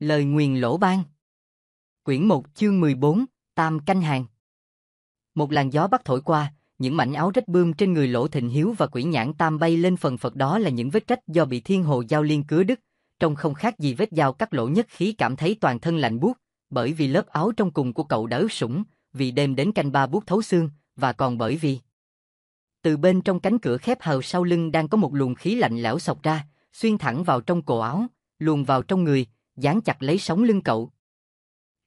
Lời nguyền lỗ ban. Quyển 1 chương 14, Tam Canh Hàng. Một làn gió bắc thổi qua, những mảnh áo rách bươm trên người Lỗ Thịnh Hiếu và Quỷ Nhãn Tam bay lên phần phật, đó là những vết rách do bị thiên hồ giao liên cứa đứt, trông không khác gì vết dao cắt lỗ. Nhất Khí cảm thấy toàn thân lạnh buốt, bởi vì lớp áo trong cùng của cậu đã ướt sũng, vì đêm đến canh ba buốt thấu xương, và còn bởi vì từ bên trong cánh cửa khép hờ sau lưng đang có một luồng khí lạnh lẽo xộc ra, xuyên thẳng vào trong cổ áo, luồn vào trong người, dán chặt lấy sống lưng cậu.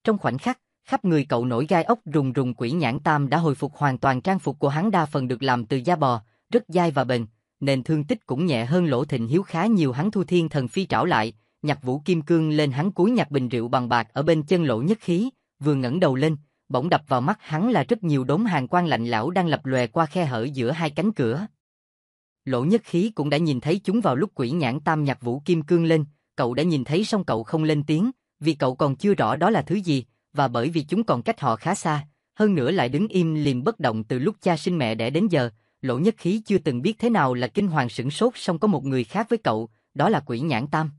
Trong khoảnh khắc, khắp người cậu nổi gai ốc rùng rùng. Quỷ Nhãn Tam đã hồi phục hoàn toàn. Trang phục của hắn đa phần được làm từ da bò, rất dai và bền, nên thương tích cũng nhẹ hơn Lỗ Thịnh Hiếu khá nhiều. Hắn thu Thiên Thần Phi trảo lại, nhặt vũ kim cương lên, hắn cúi nhặt bình rượu bằng bạc ở bên chân Lỗ Nhất Khí, vừa ngẩng đầu lên, bỗng đập vào mắt hắn là rất nhiều đốm hàn quang lạnh lẽo đang lập lòe qua khe hở giữa hai cánh cửa. Lỗ Nhất Khí cũng đã nhìn thấy chúng vào lúc Quỷ Nhãn Tam nhặt vũ kim cương lên. Cậu đã nhìn thấy, song cậu không lên tiếng, vì cậu còn chưa rõ đó là thứ gì, và bởi vì chúng còn cách họ khá xa, hơn nữa lại đứng im lìm bất động từ lúc cha sinh mẹ đẻ đến giờ. Lỗ Nhất Khí chưa từng biết thế nào là kinh hoàng sửng sốt, song có một người khác với cậu, đó là Quỷ Nhãn Tam.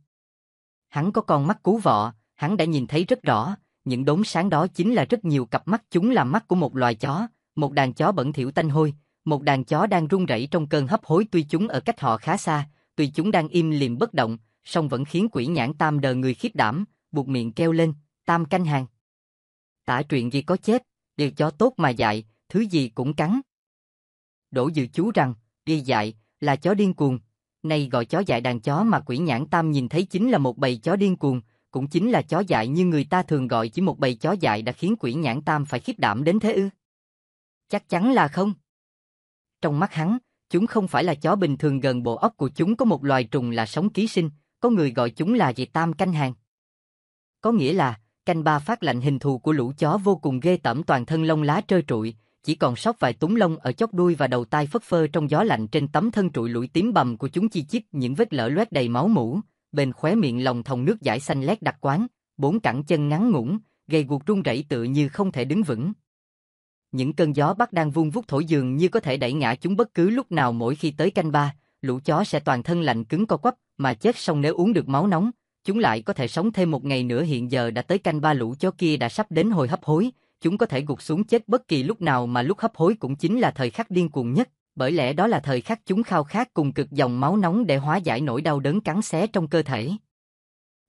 Hắn có con mắt cú vọ, hắn đã nhìn thấy rất rõ, những đốm sáng đó chính là rất nhiều cặp mắt. Chúng là mắt của một loài chó, một đàn chó bẩn thỉu tanh hôi, một đàn chó đang run rẩy trong cơn hấp hối. Tuy chúng ở cách họ khá xa, tuy chúng đang im lìm bất động, song vẫn khiến Quỷ Nhãn Tam đờ người khiếp đảm, buộc miệng kêu lên, Tam Canh Hàng. Tả truyện gì có chết, điều chó tốt mà dại, thứ gì cũng cắn. Đổ dự chú rằng, đi dại, là chó điên cuồng, nay gọi chó dại. Đàn chó mà Quỷ Nhãn Tam nhìn thấy chính là một bầy chó điên cuồng, cũng chính là chó dại như người ta thường gọi. Chỉ một bầy chó dại đã khiến Quỷ Nhãn Tam phải khiếp đảm đến thế ư? Chắc chắn là không. Trong mắt hắn, chúng không phải là chó bình thường. Gần bộ óc của chúng có một loài trùng là sống ký sinh, có người gọi chúng là gì Tam Canh Hàng. Có nghĩa là, canh ba phát lạnh. Hình thù của lũ chó vô cùng ghê tởm, toàn thân lông lá trơ trụi, chỉ còn sót vài túm lông ở chóp đuôi và đầu tai phất phơ trong gió lạnh. Trên tấm thân trụi lủi tím bầm của chúng chi chít những vết lở loét đầy máu mủ, bên khóe miệng lòng thòng nước dãi xanh lét đặc quán, bốn cẳng chân ngắn ngủn, gầy guộc run rẩy tựa như không thể đứng vững. Những cơn gió bắc đang vun vút thổi dường như có thể đẩy ngã chúng bất cứ lúc nào. Mỗi khi tới canh ba, lũ chó sẽ toàn thân lạnh cứng co quắp mà chết, song nếu uống được máu nóng, chúng lại có thể sống thêm một ngày nữa. Hiện giờ đã tới canh ba, lũ chó kia đã sắp đến hồi hấp hối, chúng có thể gục xuống chết bất kỳ lúc nào, mà lúc hấp hối cũng chính là thời khắc điên cuồng nhất, bởi lẽ đó là thời khắc chúng khao khát cùng cực dòng máu nóng để hóa giải nỗi đau đớn cắn xé trong cơ thể.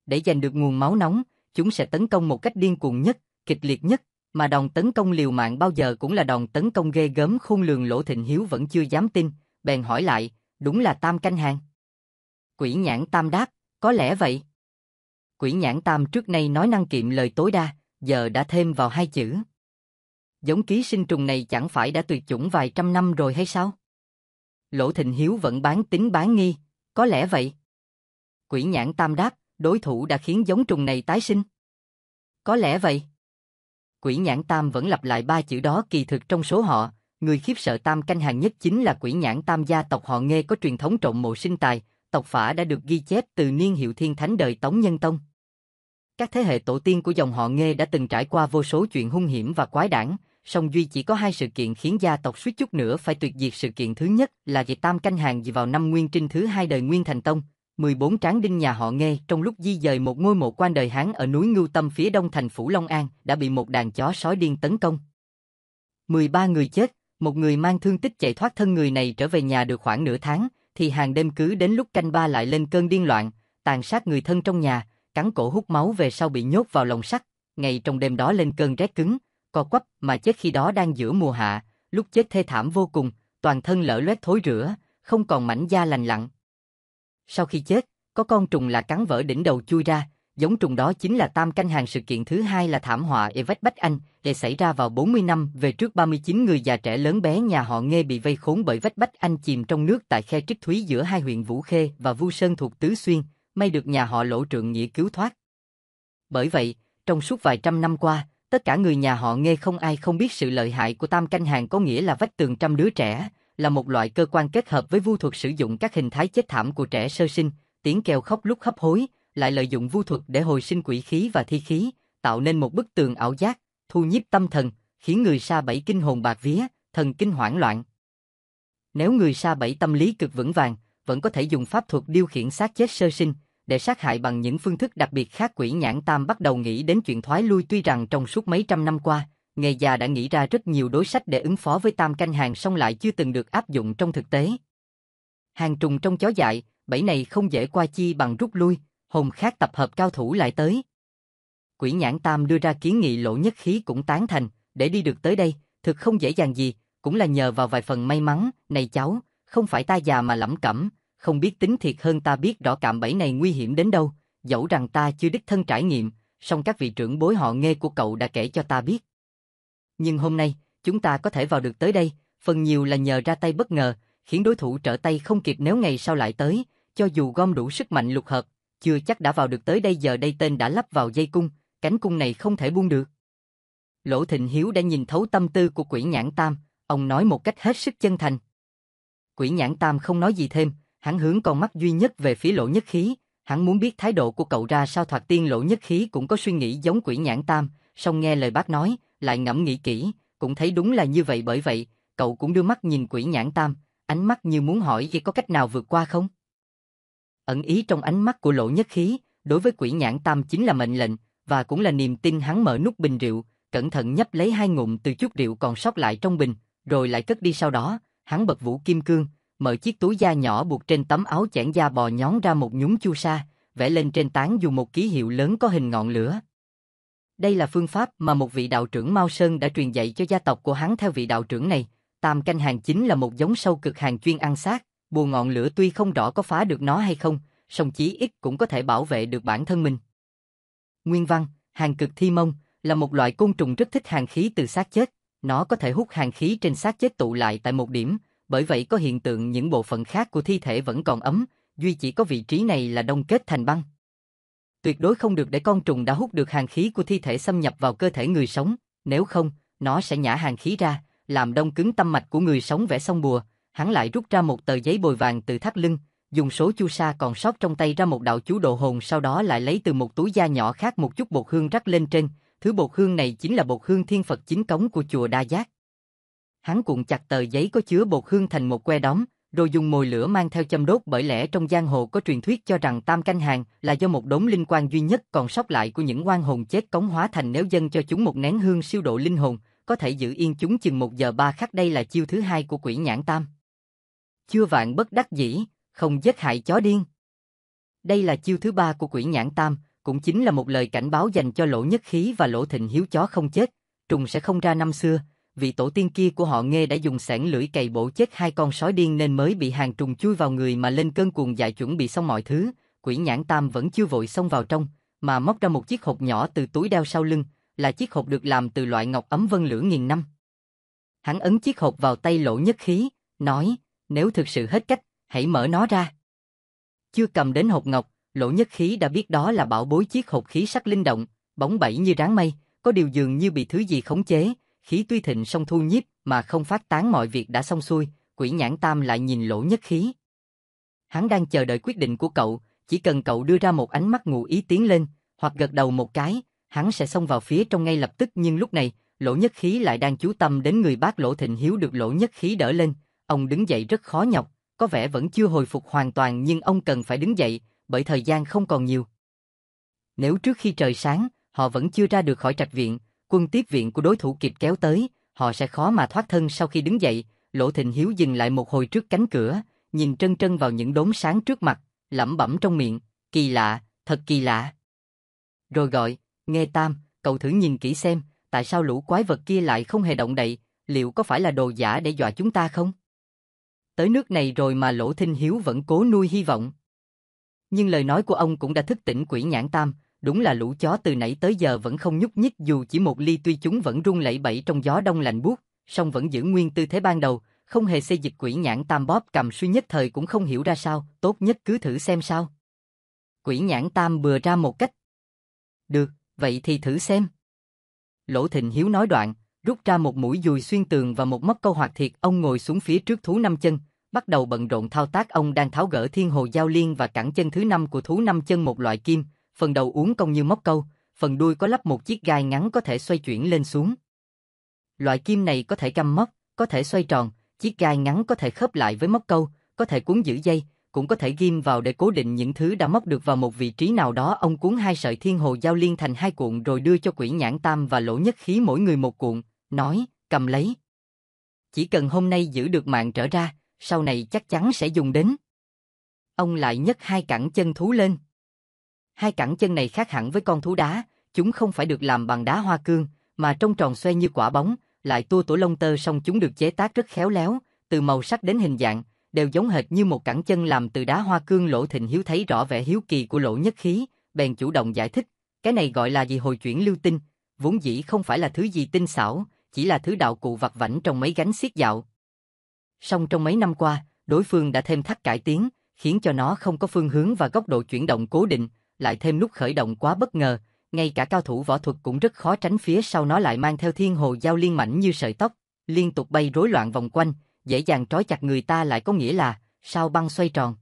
Để giành được nguồn máu nóng, chúng sẽ tấn công một cách điên cuồng nhất, kịch liệt nhất, mà đòn tấn công liều mạng bao giờ cũng là đòn tấn công ghê gớm khôn lường. Lỗ Thịnh Hiếu vẫn chưa dám tin, bèn hỏi lại, đúng là Tam Canh Hàng? Quỷ Nhãn Tam đáp, có lẽ vậy. Quỷ Nhãn Tam trước nay nói năng kiệm lời tối đa, giờ đã thêm vào hai chữ. Giống ký sinh trùng này chẳng phải đã tuyệt chủng vài trăm năm rồi hay sao? Lỗ Thịnh Hiếu vẫn bán tín bán nghi, có lẽ vậy. Quỷ Nhãn Tam đáp, đối thủ đã khiến giống trùng này tái sinh. Có lẽ vậy. Quỷ Nhãn Tam vẫn lặp lại ba chữ đó. Kỳ thực trong số họ, người khiếp sợ Tam Canh Hàng nhất chính là Quỷ Nhãn Tam. Gia tộc họ Nghê có truyền thống trộm mộ sinh tài, tộc phả đã được ghi chép từ niên hiệu Thiên Thánh đời Tống Nhân Tông. Các thế hệ tổ tiên của dòng họ Nghê đã từng trải qua vô số chuyện hung hiểm và quái đản, song duy chỉ có hai sự kiện khiến gia tộc suýt chút nữa phải tuyệt diệt. Sự kiện thứ nhất là việc Tam Canh Hàng vào năm Nguyên Trinh thứ hai đời Nguyên Thành Tông, 14 tráng đinh nhà họ Nghê trong lúc di dời một ngôi mộ quan đời Hán ở núi Ngưu Tâm phía đông thành phủ Long An đã bị một đàn chó sói điên tấn công. 13 người chết, một người mang thương tích chạy thoát thân. Người này trở về nhà được khoảng nửa tháng, thì hàng đêm cứ đến lúc canh ba lại lên cơn điên loạn, tàn sát người thân trong nhà, cắn cổ hút máu, về sau bị nhốt vào lồng sắt. Ngày trong đêm đó lên cơn rét cứng, co quắp mà chết. Khi đó đang giữa mùa hạ, lúc chết thê thảm vô cùng, toàn thân lở loét thối rữa, không còn mảnh da lành lặn. Sau khi chết, có con trùng là cắn vỡ đỉnh đầu chui ra, giống trùng đó chính là Tam Canh Hàng. Sự kiện thứ hai là thảm họa Vách Bách Anh, để xảy ra vào 40 năm về trước. 39 người già trẻ lớn bé nhà họ Nghê bị vây khốn bởi Vách Bách Anh chìm trong nước tại khe Trích Thúy giữa hai huyện Vũ Khê và Vu Sơn thuộc Tứ Xuyên, may được nhà họ Lỗ trượng nghĩa cứu thoát. Bởi vậy, trong suốt vài trăm năm qua, tất cả người nhà họ Nghê không ai không biết sự lợi hại của Tam Canh Hàng, có nghĩa là vách tường trăm đứa trẻ, là một loại cơ quan kết hợp với vu thuật, sử dụng các hình thái chết thảm của trẻ sơ sinh, tiếng kêu khóc lúc hấp hối, lại lợi dụng vu thuật để hồi sinh quỷ khí và thi khí, tạo nên một bức tường ảo giác, thu nhiếp tâm thần, khiến người sa bẫy kinh hồn bạt vía, thần kinh hoảng loạn. Nếu người sa bẫy tâm lý cực vững vàng, vẫn có thể dùng pháp thuật điều khiển xác chết sơ sinh, để sát hại bằng những phương thức đặc biệt khác. Quỷ Nhãn Tam bắt đầu nghĩ đến chuyện thoái lui, tuy rằng trong suốt mấy trăm năm qua, Nghề già đã nghĩ ra rất nhiều đối sách để ứng phó với Tam Canh Hàng, song lại chưa từng được áp dụng trong thực tế. Hàng trùng trong chó dại, bẫy này không dễ qua chi bằng rút lui, hồn khác tập hợp cao thủ lại tới. Quỷ Nhãn Tam đưa ra kiến nghị, Lỗ Nhất Khí cũng tán thành, để đi được tới đây, thực không dễ dàng gì, cũng là nhờ vào vài phần may mắn. Này cháu, không phải ta già mà lẩm cẩm, không biết tính thiệt hơn ta biết rõ cạm bẫy này nguy hiểm đến đâu, dẫu rằng ta chưa đích thân trải nghiệm, song các vị trưởng bối họ Nghê của cậu đã kể cho ta biết. Nhưng hôm nay, chúng ta có thể vào được tới đây, phần nhiều là nhờ ra tay bất ngờ, khiến đối thủ trở tay không kịp. Nếu ngày sau lại tới, cho dù gom đủ sức mạnh lục hợp, chưa chắc đã vào được tới đây. Giờ đây tên đã lắp vào dây cung, cánh cung này không thể buông được. Lỗ Thịnh Hiếu đã nhìn thấu tâm tư của Quỷ Nhãn Tam, ông nói một cách hết sức chân thành. Quỷ Nhãn Tam không nói gì thêm, hắn hướng con mắt duy nhất về phía Lỗ Nhất Khí, hắn muốn biết thái độ của cậu ra sao. Thoạt tiên Lỗ Nhất Khí cũng có suy nghĩ giống Quỷ Nhãn Tam, song nghe lời bác nói, lại ngẫm nghĩ kỹ, cũng thấy đúng là như vậy. Bởi vậy, cậu cũng đưa mắt nhìn Quỷ Nhãn Tam, ánh mắt như muốn hỏi có cách nào vượt qua không. Ẩn ý trong ánh mắt của Lỗ Nhất Khí, đối với Quỷ Nhãn Tam chính là mệnh lệnh, và cũng là niềm tin. Hắn mở nút bình rượu, cẩn thận nhấp lấy 2 ngụm từ chút rượu còn sót lại trong bình, rồi lại cất đi. Sau đó, hắn bật vũ kim cương, mở chiếc túi da nhỏ buộc trên tấm áo chẽn da bò nhón ra một nhúm chu sa, vẽ lên trên tán dù một ký hiệu lớn có hình ngọn lửa. Đây là phương pháp mà một vị đạo trưởng Mao Sơn đã truyền dạy cho gia tộc của hắn. Theo vị đạo trưởng này, Tam Canh Hàng chính là một giống sâu cực hàng chuyên ăn xác, bùa ngọn lửa tuy không rõ có phá được nó hay không, song chí ít cũng có thể bảo vệ được bản thân mình. Nguyên văn, hàng cực thi mông là một loại côn trùng rất thích hàn khí từ xác chết, nó có thể hút hàn khí trên xác chết tụ lại tại một điểm, bởi vậy có hiện tượng những bộ phận khác của thi thể vẫn còn ấm, duy chỉ có vị trí này là đông kết thành băng. Tuyệt đối không được để con trùng đã hút được hàn khí của thi thể xâm nhập vào cơ thể người sống, nếu không, nó sẽ nhả hàn khí ra, làm đông cứng tâm mạch của người sống. Vẽ xong bùa, hắn lại rút ra một tờ giấy bồi vàng từ thắt lưng, dùng số chu sa còn sót trong tay ra một đạo chú độ hồn, sau đó lại lấy từ một túi da nhỏ khác một chút bột hương rắc lên trên, thứ bột hương này chính là bột hương thiên Phật chính cống của chùa Đa Giác. Hắn cuộn chặt tờ giấy có chứa bột hương thành một que đóm, rồi dùng mồi lửa mang theo châm đốt. Bởi lẽ trong giang hồ có truyền thuyết cho rằng Tam Canh Hàng là do một đống linh quan duy nhất còn sót lại của những oan hồn chết cống hóa thành, nếu dâng cho chúng một nén hương siêu độ linh hồn, có thể giữ yên chúng chừng 1 giờ 3 khắc. Đây là chiêu thứ 2 của Quỷ Nhãn Tam. Chưa vạn bất đắc dĩ, không giết hại chó điên. Đây là chiêu thứ 3 của Quỷ Nhãn Tam, cũng chính là một lời cảnh báo dành cho Lỗ Nhất Khí và Lỗ Thịnh Hiếu. Chó không chết, trùng sẽ không ra. Năm xưa, vị tổ tiên kia của họ Nghê đã dùng xẻng lưỡi cày bổ chết 2 con sói điên, nên mới bị hàng trùng chui vào người mà lên cơn cuồng dại. Chuẩn bị xong mọi thứ, Quỷ Nhãn Tam vẫn chưa vội xông vào trong, mà móc ra một chiếc hộp nhỏ từ túi đeo sau lưng, là chiếc hộp được làm từ loại ngọc ấm vân lửa nghìn năm. Hắn ấn chiếc hộp vào tay Lỗ Nhất Khí, nói, nếu thực sự hết cách, hãy mở nó ra. Chưa cầm đến hộp ngọc, Lỗ Nhất Khí đã biết đó là bảo bối. Chiếc hộp khí sắc linh động, bóng bẩy như ráng mây, có điều dường như bị thứ gì khống chế, khí tuy thịnh song thu nhiếp mà không phát tán. Mọi việc đã xong xuôi, Quỷ Nhãn Tam lại nhìn Lỗ Nhất Khí. Hắn đang chờ đợi quyết định của cậu, chỉ cần cậu đưa ra một ánh mắt ngụ ý tiến lên, hoặc gật đầu một cái, hắn sẽ xông vào phía trong ngay lập tức. Nhưng lúc này, Lỗ Nhất Khí lại đang chú tâm đến người bác Lỗ Thịnh Hiếu. Được Lỗ Nhất Khí đỡ lên, ông đứng dậy rất khó nhọc, có vẻ vẫn chưa hồi phục hoàn toàn, nhưng ông cần phải đứng dậy, bởi thời gian không còn nhiều. Nếu trước khi trời sáng, họ vẫn chưa ra được khỏi trạch viện, quân tiếp viện của đối thủ kịp kéo tới, họ sẽ khó mà thoát thân. Sau khi đứng dậy, Lỗ Thịnh Hiếu dừng lại một hồi trước cánh cửa, nhìn trân trân vào những đốm sáng trước mặt, lẩm bẩm trong miệng, kỳ lạ, thật kỳ lạ. Rồi gọi, Nghê Tam, cậu thử nhìn kỹ xem, tại sao lũ quái vật kia lại không hề động đậy, liệu có phải là đồ giả để dọa chúng ta không? Tới nước này rồi mà Lỗ Thịnh Hiếu vẫn cố nuôi hy vọng. Nhưng lời nói của ông cũng đã thức tỉnh Quỷ Nhãn Tam, đúng là lũ chó từ nãy tới giờ vẫn không nhúc nhích dù chỉ một ly. Tuy chúng vẫn run lẩy bẩy trong gió đông lạnh buốt, song vẫn giữ nguyên tư thế ban đầu, không hề xê dịch. Quỷ Nhãn Tam bóp cầm suy nhất thời cũng không hiểu ra sao, tốt nhất cứ thử xem sao. Quỷ Nhãn Tam bừa ra một cách. Được, vậy thì thử xem. Lỗ Thịnh Hiếu nói đoạn, rút ra một mũi dùi xuyên tường và một móc câu hoạt thiệt. Ông ngồi xuống phía trước thú 5 chân, bắt đầu bận rộn thao tác. Ông đang tháo gỡ thiên hồ giao liên và cẳng chân thứ 5 của thú 5 chân, một loại kim, phần đầu uốn cong như móc câu, phần đuôi có lắp một chiếc gai ngắn có thể xoay chuyển lên xuống. Loại kim này có thể căm móc, có thể xoay tròn, chiếc gai ngắn có thể khớp lại với móc câu, có thể cuốn giữ dây, cũng có thể ghim vào để cố định những thứ đã móc được vào một vị trí nào đó. Ông cuốn 2 sợi thiên hồ giao liên thành 2 cuộn rồi đưa cho Quỷ Nhãn Tam và Lỗ Nhất Khí mỗi người một cuộn, nói, cầm lấy. Chỉ cần hôm nay giữ được mạng trở ra, sau này chắc chắn sẽ dùng đến. Ông lại nhấc 2 cẳng chân thú lên. 2 cẳng chân này khác hẳn với con thú đá, chúng không phải được làm bằng đá hoa cương, mà trông tròn xoe như quả bóng, lại tua tủa lông tơ, song chúng được chế tác rất khéo léo, từ màu sắc đến hình dạng, đều giống hệt như một cẳng chân làm từ đá hoa cương. Lỗ Thịnh Hiếu thấy rõ vẻ hiếu kỳ của Lỗ Nhất Khí, bèn chủ động giải thích, cái này gọi là gì hồi chuyển lưu tinh, vốn dĩ không phải là thứ gì tinh xảo, chỉ là thứ đạo cụ vặt vãnh trong mấy gánh xiết dạo. Song trong mấy năm qua, đối phương đã thêm thắt cải tiến, khiến cho nó không có phương hướng và góc độ chuyển động cố định, lại thêm lúc khởi động quá bất ngờ, ngay cả cao thủ võ thuật cũng rất khó tránh. Phía sau nó lại mang theo thiên hồ giao liên mảnh như sợi tóc, liên tục bay rối loạn vòng quanh, dễ dàng trói chặt người ta, lại có nghĩa là sao băng xoay tròn.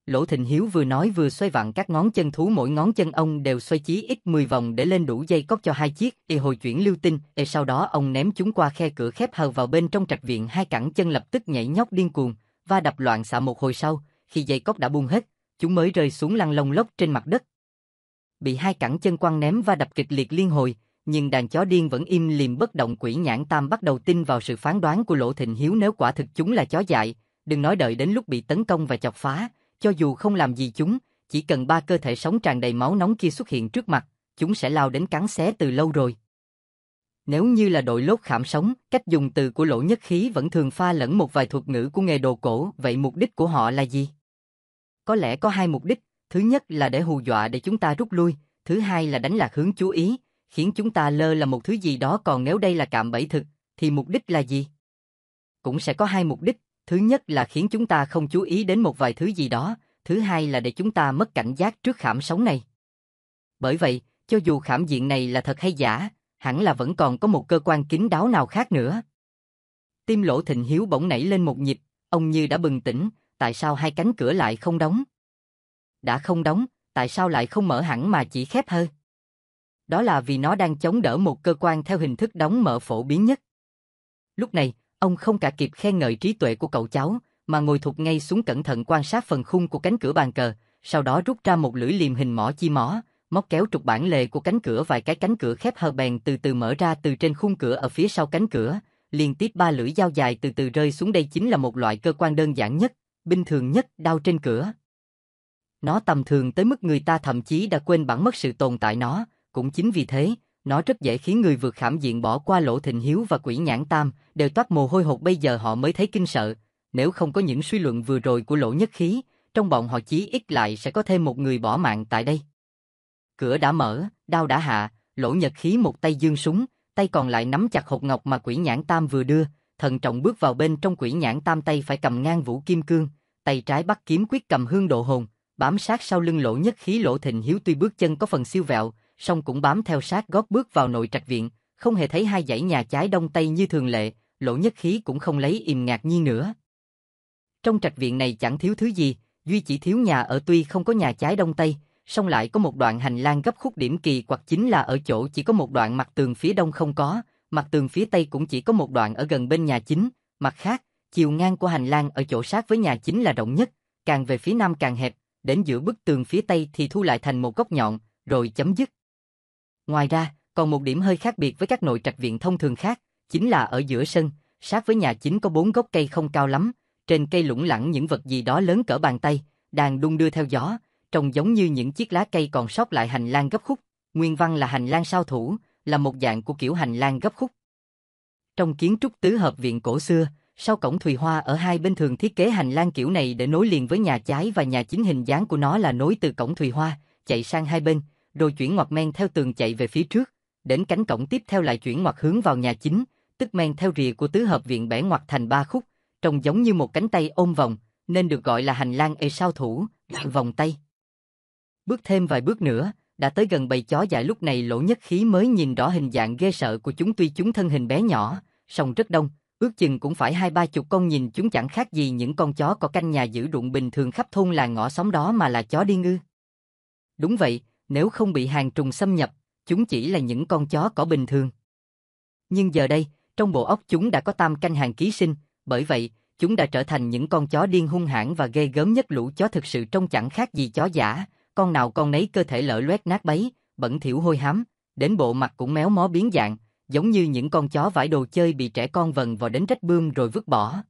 Lỗ Thịnh Hiếu vừa nói vừa xoay vặn các ngón chân thú, mỗi ngón chân ông đều xoay chí ít 10 vòng để lên đủ dây cót cho 2 chiếc hồi chuyển lưu tinh. Sau đó ông ném chúng qua khe cửa khép hờ vào bên trong trạch viện. 2 cẳng chân lập tức nhảy nhót điên cuồng, va đập loạn xạ. Một hồi sau, khi dây cót đã buông hết, chúng mới rơi xuống lăn lông lốc trên mặt đất. Bị 2 cẳng chân quăng ném va đập kịch liệt liên hồi, nhưng đàn chó điên vẫn im lìm bất động. Quỷ Nhãn Tam bắt đầu tin vào sự phán đoán của Lỗ Thịnh Hiếu, nếu quả thực chúng là chó dại, đừng nói đợi đến lúc bị tấn công và chọc phá, cho dù không làm gì chúng, chỉ cần 3 cơ thể sống tràn đầy máu nóng kia xuất hiện trước mặt, chúng sẽ lao đến cắn xé từ lâu rồi. Nếu như là đội lốt khảm sống, cách dùng từ của Lỗ Nhất Khí vẫn thường pha lẫn một vài thuật ngữ của nghề đồ cổ. Vậy mục đích của họ là gì? Có lẽ có 2 mục đích, thứ nhất là để hù dọa để chúng ta rút lui, thứ hai là đánh lạc hướng chú ý, khiến chúng ta lơ là một thứ gì đó. Còn nếu đây là cạm bẫy thực, thì mục đích là gì? Cũng sẽ có 2 mục đích, thứ nhất là khiến chúng ta không chú ý đến một vài thứ gì đó, thứ hai là để chúng ta mất cảnh giác trước khảm sống này. Bởi vậy, cho dù khảm diện này là thật hay giả, hẳn là vẫn còn có một cơ quan kín đáo nào khác nữa. Tim Lỗ Thịnh Hiếu bỗng nảy lên một nhịp, ông như đã bừng tỉnh, tại sao 2 cánh cửa lại không đóng? Đã không đóng, tại sao lại không mở hẳn mà chỉ khép hơ? Đó là vì nó đang chống đỡ một cơ quan theo hình thức đóng mở phổ biến nhất. Lúc này, ông không cả kịp khen ngợi trí tuệ của cậu cháu, mà ngồi thụt ngay xuống cẩn thận quan sát phần khung của cánh cửa bàn cờ, sau đó rút ra một lưỡi liềm hình mỏ chi mỏ, móc kéo trục bản lề của cánh cửa. Vài cái cánh cửa khép hờ bèn từ từ mở ra từ trên khung cửa. Ở phía sau cánh cửa, liên tiếp 3 lưỡi dao dài từ từ rơi xuống. Đây chính là một loại cơ quan đơn giản nhất, bình thường nhất, đao trên cửa. Nó tầm thường tới mức người ta thậm chí đã quên bẵng mất sự tồn tại nó, cũng chính vì thế, nó rất dễ khiến người vượt khảm diện bỏ qua. Lỗ Thịnh Hiếu và Quỷ Nhãn Tam đều toát mồ hôi hột, bây giờ họ mới thấy kinh sợ, nếu không có những suy luận vừa rồi của Lỗ Nhất Khí, trong bọn họ chí ít lại sẽ có thêm một người bỏ mạng tại đây. Cửa đã mở, đao đã hạ, Lỗ Nhất Khí một tay giương súng, tay còn lại nắm chặt hộp ngọc mà Quỷ Nhãn Tam vừa đưa, thận trọng bước vào bên trong. Quỷ Nhãn Tam tay phải cầm ngang vũ kim cương, tay trái bắt kiếm quyết cầm hương độ hồn, bám sát sau lưng Lỗ Nhất Khí. Lỗ Thịnh Hiếu tuy bước chân có phần siêu vẹo, song cũng bám theo sát gót bước vào nội trạch viện, không hề thấy 2 dãy nhà trái đông tây như thường lệ. Lỗ Nhất Khí cũng không lấy im ngạc nhiên nữa. Trong trạch viện này chẳng thiếu thứ gì, duy chỉ thiếu nhà ở. Tuy không có nhà trái đông tây, song lại có một đoạn hành lang gấp khúc. Điểm kỳ quặc chính là ở chỗ chỉ có một đoạn mặt tường phía đông không có, mặt tường phía tây cũng chỉ có một đoạn ở gần bên nhà chính. Mặt khác, chiều ngang của hành lang ở chỗ sát với nhà chính là rộng nhất, càng về phía nam càng hẹp, đến giữa bức tường phía tây thì thu lại thành một góc nhọn, rồi chấm dứt. Ngoài ra, còn một điểm hơi khác biệt với các nội trạch viện thông thường khác, chính là ở giữa sân, sát với nhà chính có 4 gốc cây không cao lắm, trên cây lủng lẳng những vật gì đó lớn cỡ bàn tay, đang đung đưa theo gió, trông giống như những chiếc lá cây còn sót lại. Hành lang gấp khúc, nguyên văn là hành lang sao thủ, là một dạng của kiểu hành lang gấp khúc. Trong kiến trúc tứ hợp viện cổ xưa, sau cổng Thùy Hoa ở hai bên thường thiết kế hành lang kiểu này để nối liền với nhà trái và nhà chính. Hình dáng của nó là nối từ cổng Thùy Hoa, chạy sang hai bên, rồi chuyển ngoặt men theo tường chạy về phía trước, đến cánh cổng tiếp theo lại chuyển ngoặt hướng vào nhà chính, tức men theo rìa của tứ hợp viện bẻ ngoặt thành 3 khúc, trông giống như một cánh tay ôm vòng, nên được gọi là hành lang sao thủ, vòng tay. Bước thêm vài bước nữa, đã tới gần bầy chó dại. Lúc này Lỗ Nhất Khí mới nhìn rõ hình dạng ghê sợ của chúng. Tuy chúng thân hình bé nhỏ, song rất đông, ước chừng cũng phải 20-30 con. Nhìn chúng chẳng khác gì những con chó có canh nhà giữ ruộng bình thường khắp thôn làng ngõ xóm đó, mà là chó điên ư? Đúng vậy, nếu không bị hàng trùng xâm nhập, chúng chỉ là những con chó cỏ bình thường. Nhưng giờ đây, trong bộ óc chúng đã có tam canh hàng ký sinh, bởi vậy, Chúng đã trở thành những con chó điên hung hãn và ghê gớm nhất. Lũ chó thực sự trông chẳng khác gì chó giả, con nào con nấy cơ thể lở loét nát bấy, bẩn thỉu hôi hám, đến bộ mặt cũng méo mó biến dạng, giống như những con chó vải đồ chơi bị trẻ con vần vào đến rách bươm rồi vứt bỏ.